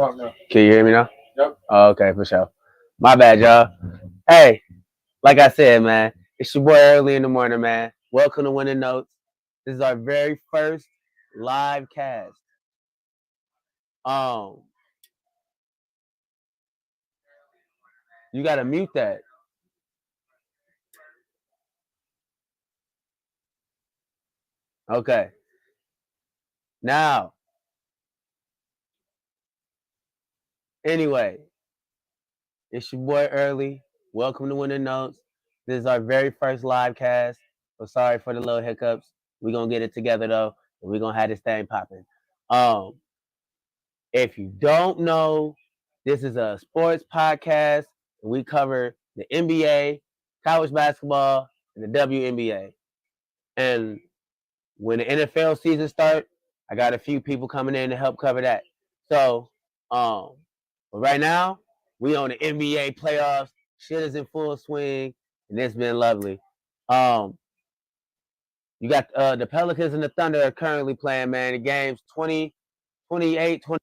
Can you hear me now? Yep. Oh, okay, for sure. My bad, y'all. Hey, like I said, man, it's your boy early in the morning, man. Welcome to Winning Notes. This is our very first live cast. Um, you gotta mute that. Okay. Now, anyway, it's your boy early. Welcome to Winning Notes. This is our very first live cast. So sorry for the little hiccups. We're gonna get it together though, and we're gonna have this thing popping. Um, If you don't know, this is a sports podcast. And we cover the NBA, college basketball, and the WNBA. And when the NFL season starts, I got a few people coming in to help cover that. So, but right now, we on the NBA playoffs. Shit is in full swing, and it's been lovely. Um, you got the Pelicans and the Thunder are currently playing, man. The game's 20, 28, 20.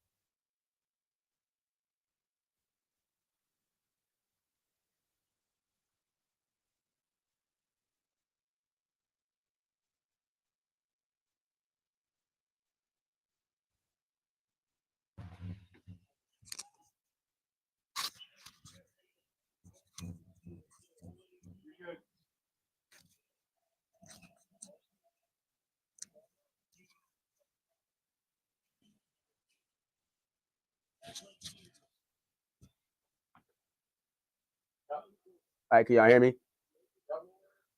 All right, can y'all hear me?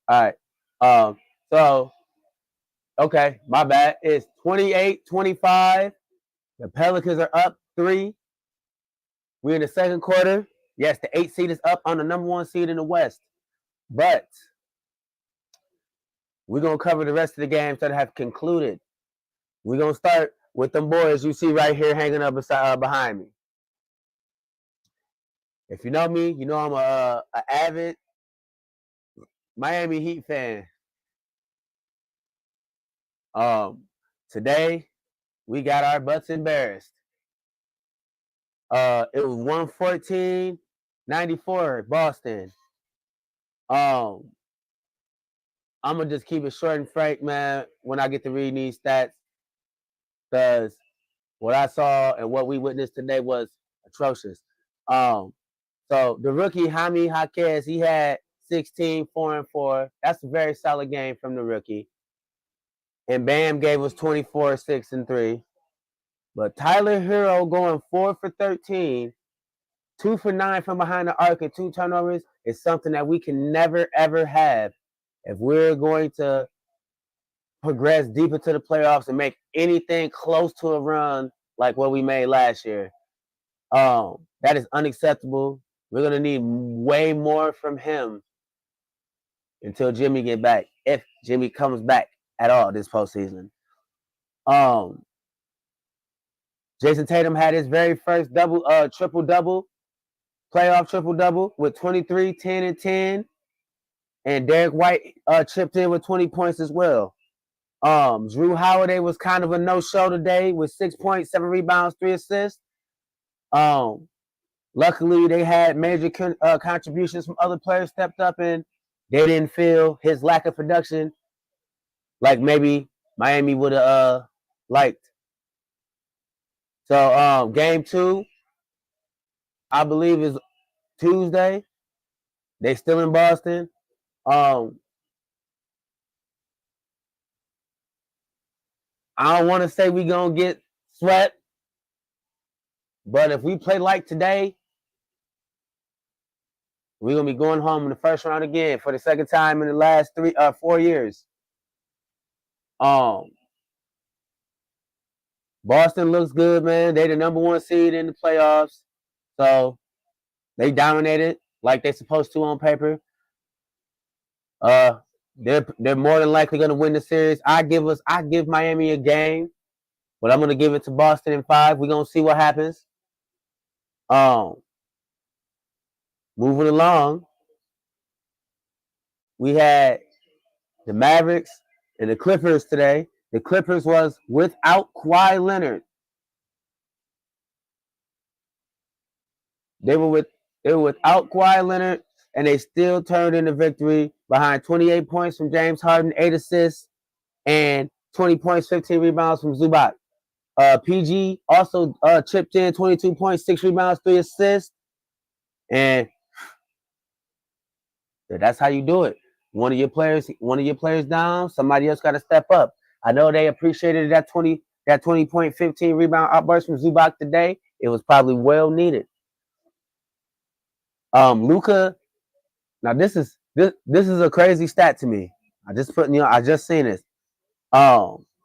All right. Um, so, okay, my bad. It's 28-25. The Pelicans are up 3. We're in the second quarter. Yes, the 8 seed is up on the number 1 seed in the West. But we're going to cover the rest of the games that have concluded. We're going to start with them boys you see right here hanging up behind me. If you know me, you know I'm a avid Miami Heat fan. Today, we got our butts embarrassed. It was 114-94 Boston. I'm gonna just keep it short and frank, man, when I get to reading these stats, because what I saw and what we witnessed today was atrocious. Um, so the rookie Jaime Jaquez, he had 16, 4 and 4. That's a very solid game from the rookie. And Bam gave us 24, 6 and 3. But Tyler Hero going 4 for 13, 2 for 9 from behind the arc and 2 turnovers is something that we can never ever have if we're going to progress deep into the playoffs and make anything close to a run like what we made last year. That is unacceptable. We're gonna need way more from him until Jimmy get back, if Jimmy comes back at all this postseason. Jason Tatum had his very first triple double, playoff triple double with 23, 10, and 10. And Derek White chipped in with 20 points as well. Drew Holiday was kind of a no-show today with 6 points, 7 rebounds, 3 assists. Luckily, they had major contributions from other players stepped up, and they didn't feel his lack of production like maybe Miami would have liked. So game 2, I believe, is Tuesday. They still in Boston. I don't want to say we gonna get swept, but if we play like today, we're gonna be going home in the first round again for the second time in the last 4 years. Boston looks good, man. They the number 1 seed in the playoffs, so they dominated like they're supposed to on paper. They're more than likely gonna win the series. I give Miami a game, but I'm gonna give it to Boston in 5. We're gonna see what happens. Moving along, we had the Mavericks and the Clippers today. The Clippers was without Kawhi Leonard. They were without Kawhi Leonard, and they still turned in the victory behind 28 points from James Harden, 8 assists, and 20 points, 15 rebounds from Zubac. PG also chipped in 22 points, 6 rebounds, 3 assists, and that's how you do it. One of your players down, somebody else got to step up. I know they appreciated that 20 point 15 rebound outburst from Zubac today. It was probably well needed. Luka. Now this is a crazy stat to me. I just seen this.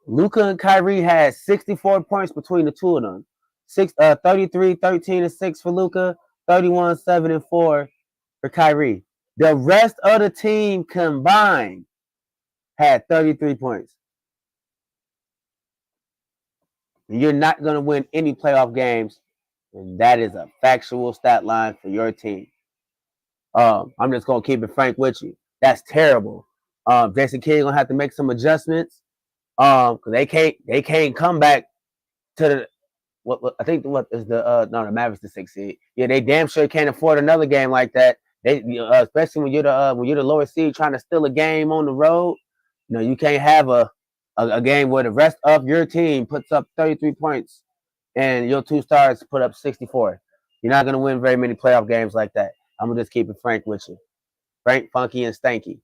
Luka and Kyrie had 64 points between the two of them. 33, 13, and 6 for Luka, 31, 7, and 4 for Kyrie. The rest of the team combined had 33 points. And you're not going to win any playoff games, and that is a factual stat line for your team. I'm just going to keep it frank with you. That's terrible. Jason Kidd going to have to make some adjustments because they can't come back to the what I think what is the Mavericks the 6th seed. Yeah, they damn sure can't afford another game like that. They especially when you're the lower seed trying to steal a game on the road. You can't have a game where the rest of your team puts up 33 points and your 2 stars put up 64. You're not gonna win very many playoff games like that. I'm gonna just keep it frank with you. Frank, funky, and stanky.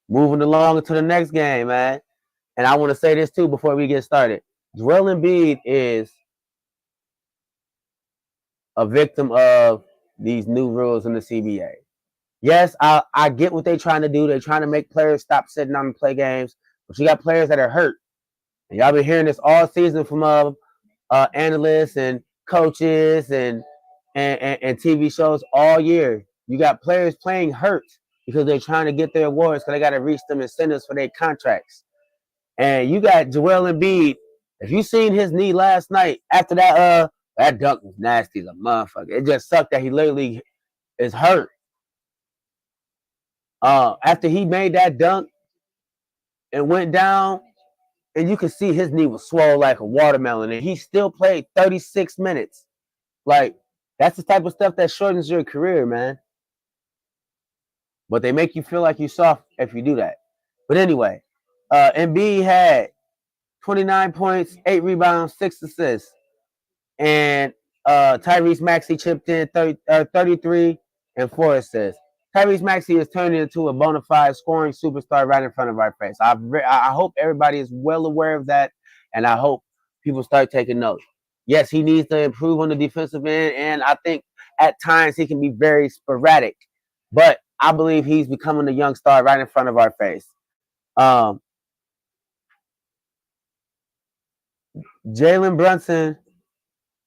Moving along to the next game, man. And I want to say this too before we get started. Joel Embiid is a victim of these new rules in the CBA. Yes, I get what they're trying to do. They're trying to make players stop sitting on and play games. But you got players that are hurt. And y'all been hearing this all season from analysts and coaches and TV shows all year. You got players playing hurt because they're trying to get their awards because they got to reach them incentives for their contracts. And you got Joel Embiid. If you seen his knee last night after that dunk was nasty as a motherfucker. It just sucked that he literally is hurt. After he made that dunk and went down, and you could see his knee was swollen like a watermelon, and he still played 36 minutes. Like, that's the type of stuff that shortens your career, man. But they make you feel like you're soft if you do that. But anyway, Embiid had 29 points, 8 rebounds, 6 assists. And Tyrese Maxey chipped in 33 and 4 assists. Tyrese Maxey is turning into a bona fide scoring superstar right in front of our face. I hope everybody is well aware of that, and I hope people start taking note. Yes, he needs to improve on the defensive end, and I think at times he can be very sporadic. But I believe he's becoming a young star right in front of our face. Jalen Brunson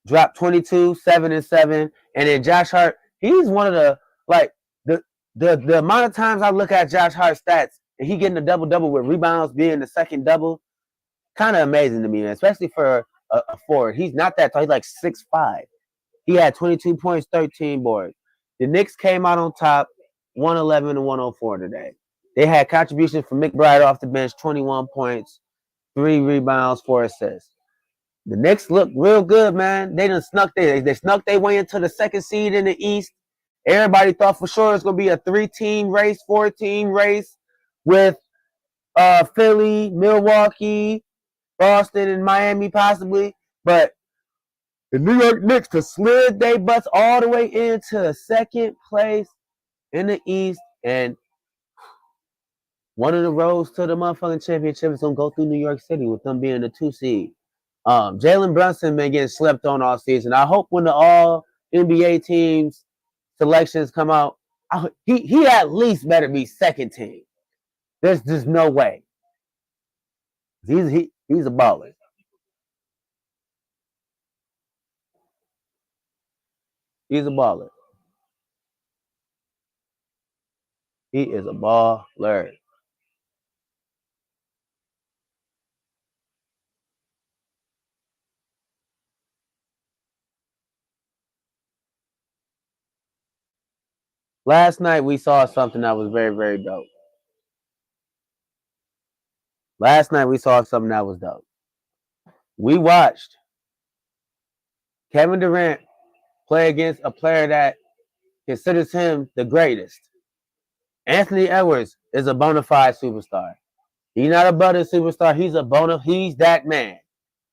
dropped 22, 7 and 7, and then Josh Hart. He's one of the amount of times I look at Josh Hart's stats and he getting a double with rebounds being the second double, kind of amazing to me, man, especially for a forward. He's not that tall. He's like 6'5". He had 22 points, 13 boards. The Knicks came out on top, 111 and 104 today. They had contributions from McBride off the bench, 21 points, 3 rebounds, 4 assists. The Knicks look real good, man. They snuck their way into the 2nd seed in the East. Everybody thought for sure it's gonna be a 3-team race, 4-team race with Philly, Milwaukee, Boston, and Miami possibly. But the New York Knicks to slid their butts all the way into 2nd place in the East, and one of the roads to the motherfucking championship is gonna go through New York City with them being the 2 seed. Jalen Brunson been getting slept on all season. I hope when the all NBA teams selections come out, he at least better be 2nd team. There's just no way. He's a baller. He's a baller. He is a baller. Last night we saw something that was very, very dope. We watched Kevin Durant play against a player that considers him the greatest. Anthony Edwards is a bona fide superstar. He's not a budding superstar. He's that man.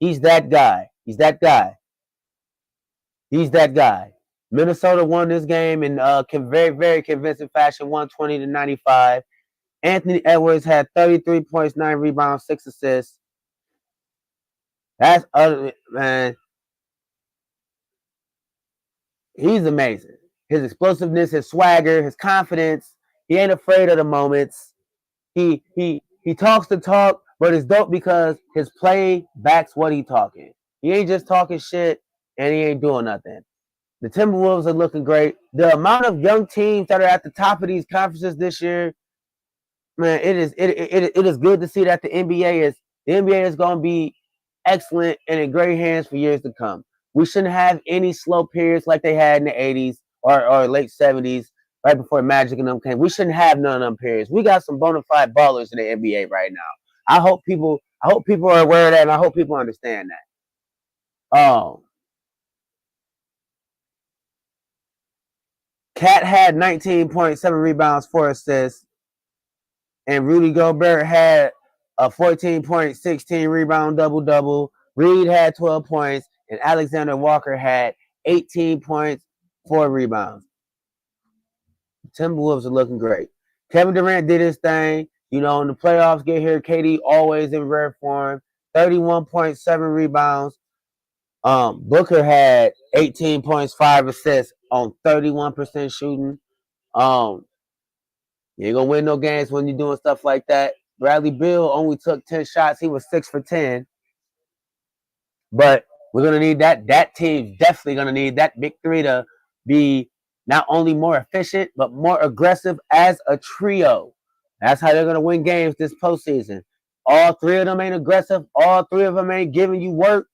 He's that guy. He's that guy. He's that guy. Minnesota won this game in very, very convincing fashion, 120-95. Anthony Edwards had 33 points, 9 rebounds, 6 assists. That's man. He's amazing. His explosiveness, his swagger, his confidence. He ain't afraid of the moments. He talks the talk, but it's dope because his play backs what he talking. He ain't just talking shit and he ain't doing nothing. The Timberwolves are looking great. The amount of young teams that are at the top of these conferences this year, man, it is good to see that the NBA is going to be excellent and in great hands for years to come. We shouldn't have any slow periods like they had in the 80s or late 70s, right before Magic and them came. We shouldn't have none of them periods. We got some bona fide ballers in the NBA right now. I hope people are aware of that, and I hope people understand that. Cat had 19.7 rebounds, 4 assists, and Rudy Gobert had a 14.16 rebound double-double. Reed had 12 points, and Alexander Walker had 18 points, 4 rebounds. Timberwolves are looking great. Kevin Durant did his thing. You know, when the playoffs get here, KD always in rare form. 31.7 rebounds. Booker had 18 points, 5 assists on 31% shooting. You ain't gonna win no games when you're doing stuff like that. Bradley Beal only took 10 shots. He was 6 for 10. But we're gonna need that. That team's definitely gonna need that big three to be not only more efficient, but more aggressive as a trio. That's how they're gonna win games this postseason. All three of them ain't aggressive. All three of them ain't giving you work.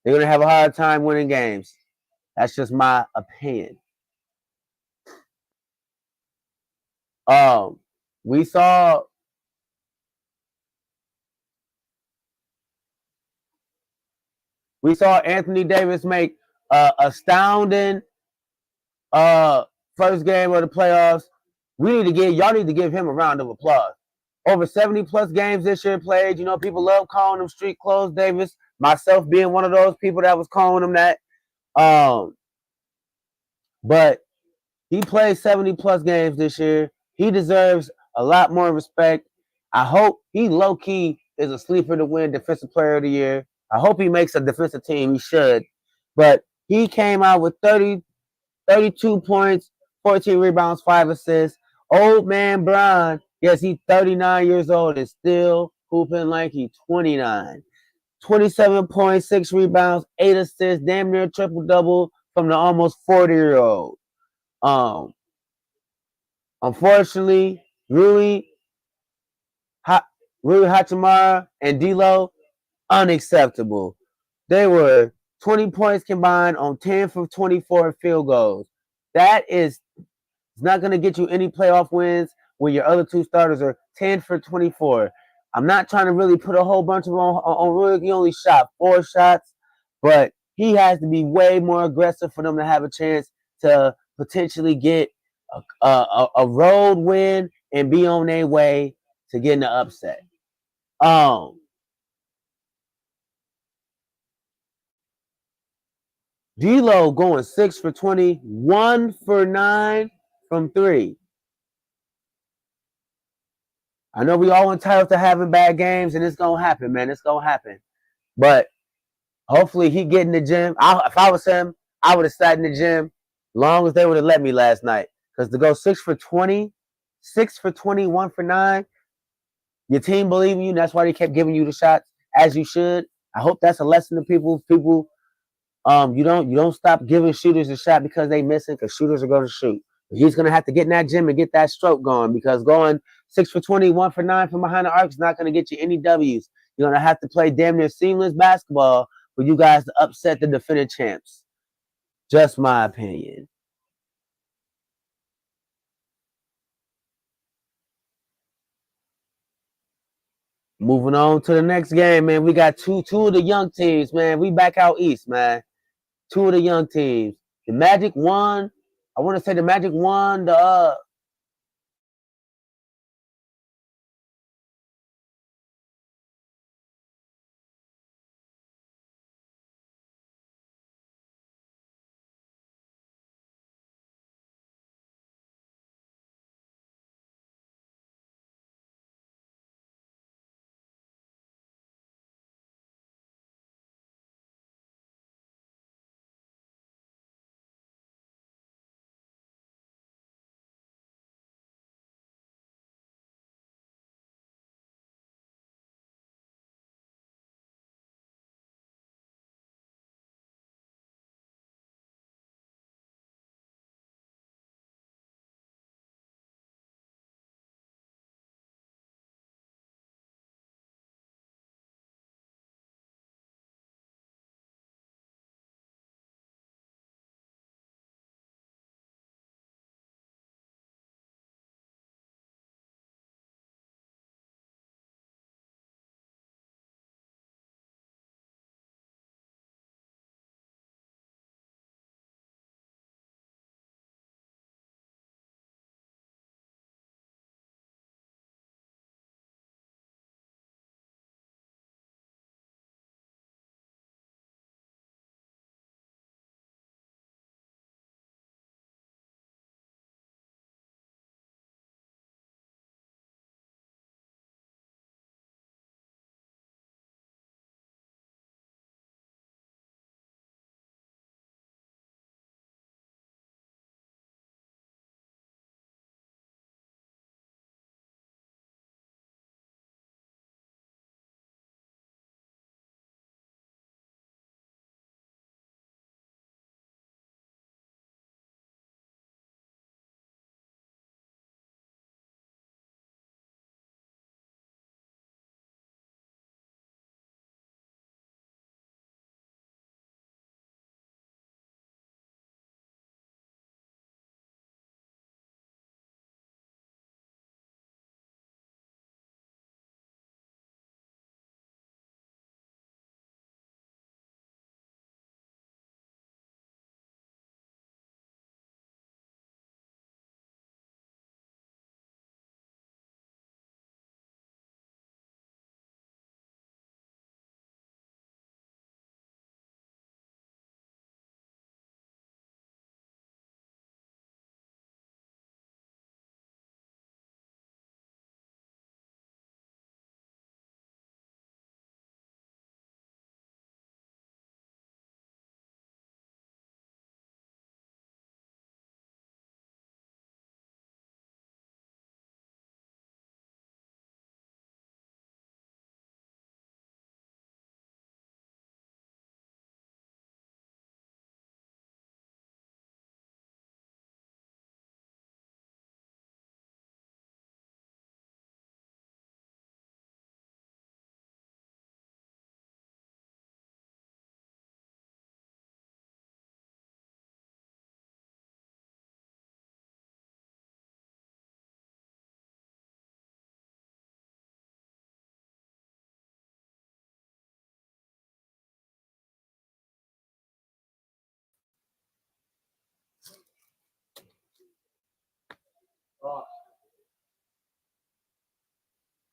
They're gonna have a hard time winning games. That's just my opinion. We saw Anthony Davis make astounding first game of the playoffs. Y'all need to give him a round of applause. Over 70 plus games this year played. You know, people love calling him street clothes Davis. Myself being one of those people that was calling him that. But he played 70 plus games this year. He deserves a lot more respect. I hope he low key is a sleeper to win Defensive Player of the Year. I hope he makes a defensive team. He should. But he came out with 32 points, 14 rebounds, 5 assists. Old man Bron, yes, he's 39 years old and still hooping like he's 29. 27 points, 6 rebounds, 8 assists, damn near triple-double from the almost 40-year-old. Unfortunately, Rui Hachimura and D'Lo, unacceptable. They were 20 points combined on 10 for 24 field goals. That is not going to get you any playoff wins when your other two starters are 10 for 24. I'm not trying to really put a whole bunch of them on Rui. He only shot 4 shots, but he has to be way more aggressive for them to have a chance to potentially get a road win and be on their way to getting the upset. D'Lo going 6 for 20, 1 for 9 from 3. I know we all entitled to having bad games, and it's gonna happen, man. It's gonna happen. But hopefully he get in the gym. If I was him, I would have sat in the gym as long as they would have let me last night. Because to go 6 for 20, 6 for 20, 1 for 9, your team believe in you. That's why they kept giving you the shots, as you should. I hope that's a lesson to people. You don't stop giving shooters a shot because they missing, because shooters are going to shoot. He's going to have to get in that gym and get that stroke going, because going 6 for 20, 1 for 9 from behind the arc is not going to get you any W's. You're going to have to play damn near seamless basketball for you guys to upset the defending champs. Just my opinion. Moving on to the next game, man. We got two of the young teams, man. We back out east, man. two of the young teams. The Magic won. I want to say the Magic won the.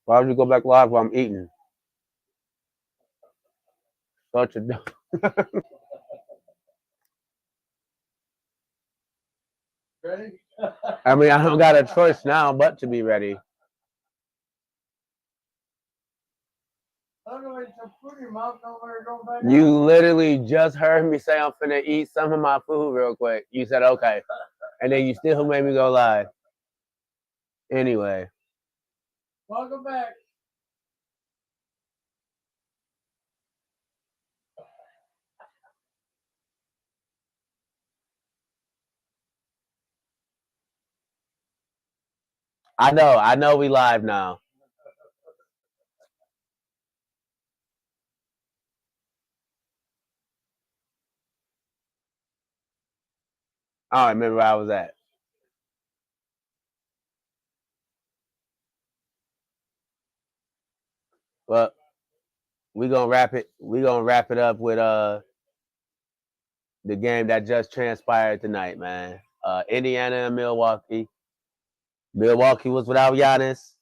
Why would you go back live while I'm eating? Such a. Ready? I mean, I don't got a choice now but to be ready. I don't know why you put your mouth nowhere going back. You literally just heard me say I'm finna eat some of my food real quick. You said okay, and then you still made me go live. Anyway, Welcome back. I know we live now. I don't remember where I was at. But we gonna wrap it. We gonna wrap it up with the game that just transpired tonight, man. Indiana and Milwaukee. Milwaukee was without Giannis,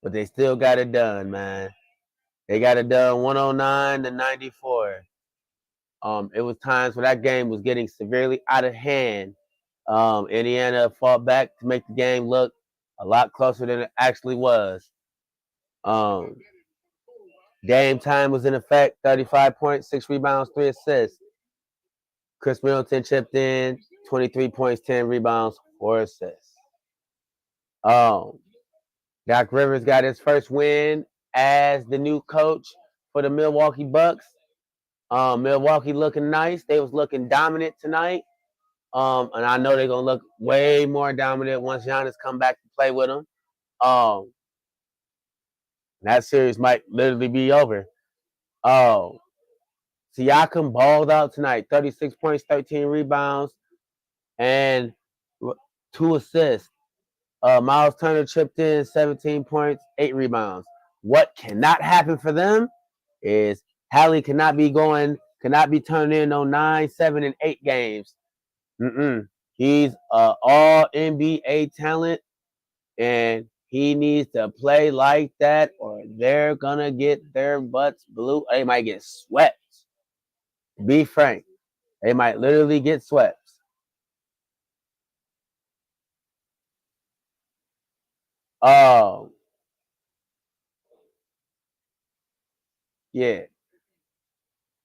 but they still got it done, man. They got it done 109-94. It was times where that game was getting severely out of hand. Indiana fought back to make the game look a lot closer than it actually was. Game time was in effect, 35 points, 6 rebounds, 3 assists. Chris Middleton chipped in, 23 points, 10 rebounds, 4 assists. Doc Rivers got his first win as the new coach for the Milwaukee Bucks. Milwaukee looking nice. They was looking dominant tonight. And I know they're going to look way more dominant once Giannis come back to play with them. That series might literally be over. Siakam balled out tonight. 36 points, 13 rebounds, and 2 assists. Miles Turner chipped in 17 points, 8 rebounds. What cannot happen for them is Hallie cannot be turning in on 9, 7, and 8 games. He's an all NBA talent, and he needs to play like that, or they're gonna get their butts blue. They might get swept. Be frank, they might literally get swept. Yeah.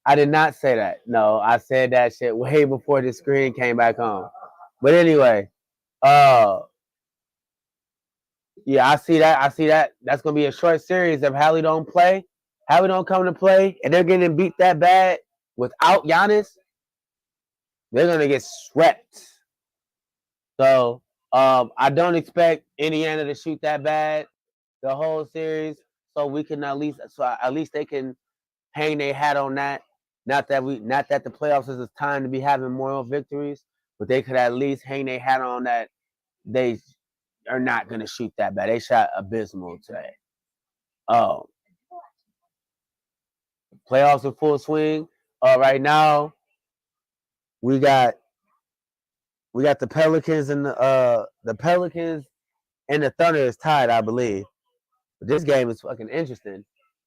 I did not say that. No, I said that shit way before the screen came back on. But anyway, yeah, I see that. That's gonna be a short series if Hallie don't play. Hallie don't come to play, and they're getting beat that bad without Giannis. They're gonna get swept. So I don't expect Indiana to shoot that bad the whole series. So we can at least they can hang their hat on that. Not that the playoffs is a time to be having moral victories, but they could at least hang their hat on that they are not going to shoot that bad. They shot abysmal today. Playoffs in full swing. Right now, we got the Pelicans and the Pelicans and the Thunder is tied, I believe. But this game is fucking interesting.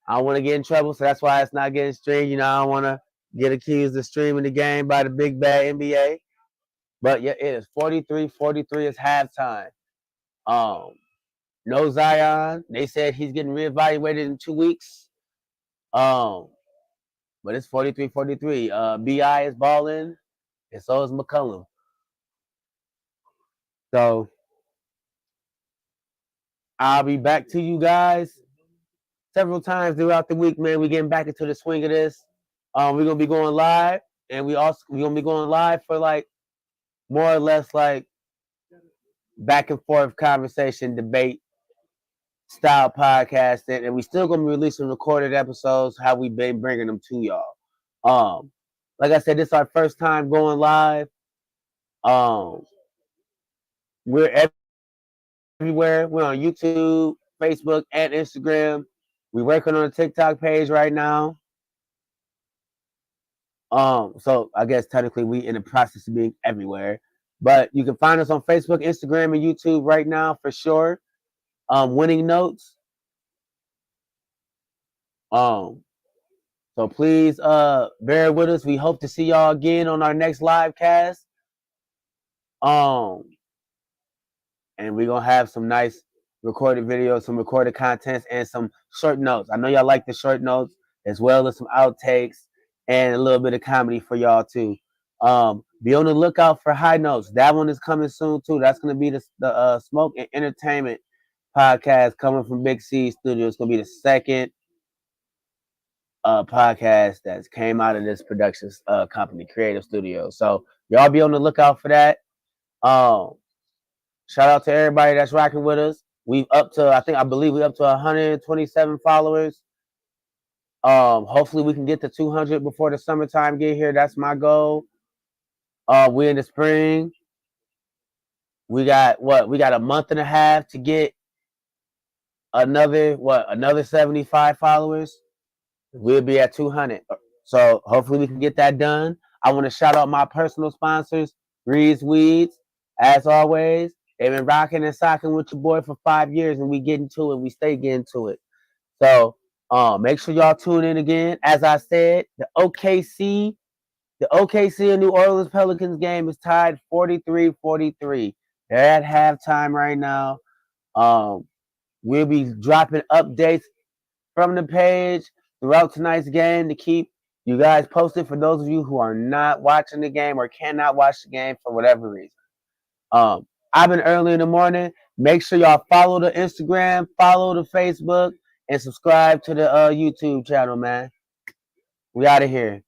I don't want to get in trouble, so that's why it's not getting streamed. You know, I don't want to get accused of streaming the game by the big bad NBA. But yeah, it is 43-43 is halftime. No Zion. They said he's getting reevaluated in 2 weeks. But it's 43-43. BI is balling, and so is McCollum. So I'll be back to you guys several times throughout the week, man. We're getting back into the swing of this. We're gonna be going live, and we're gonna be going live for like more or less like back and forth conversation, debate style podcasting, and we still gonna be releasing recorded episodes how we've been bringing them to y'all. Like I said, this is our first time going live. We're everywhere. We're on YouTube, Facebook, and Instagram. We're working on a TikTok page right now. So I guess technically we in the process of being everywhere. But you can find us on Facebook, Instagram, and YouTube right now for sure. Winning Notes. So please bear with us. We hope to see y'all again on our next live cast. And we're gonna have some nice recorded videos, some recorded contents, and some short notes. I know y'all like the short notes as well as some outtakes and a little bit of comedy for y'all too. Be on the lookout for High Notes. That one is coming soon too. That's gonna be the Smoke and Entertainment podcast coming from Big C Studios. It's gonna be the second podcast that came out of this production company, Creative Studios. So y'all be on the lookout for that. Shout out to everybody that's rocking with us. We've up to, I believe we're up to 127 followers. Hopefully we can get to 200 before the summertime get here. That's my goal. We're in the spring. We got a month and a half to get another 75 followers. We'll be at 200. So hopefully we can get that done. I want to shout out my personal sponsors, Reed's Weeds. As always, they've been rocking and socking with your boy for 5 years, and we getting to it. We stay getting to it. So make sure y'all tune in again. As I said, the OKC and New Orleans Pelicans game is tied 43-43. They're at halftime right now. We'll be dropping updates from the page throughout tonight's game to keep you guys posted for those of you who are not watching the game or cannot watch the game for whatever reason. I've been early in the morning. Make sure y'all follow the Instagram, follow the Facebook, and subscribe to the YouTube channel, man. We out of here.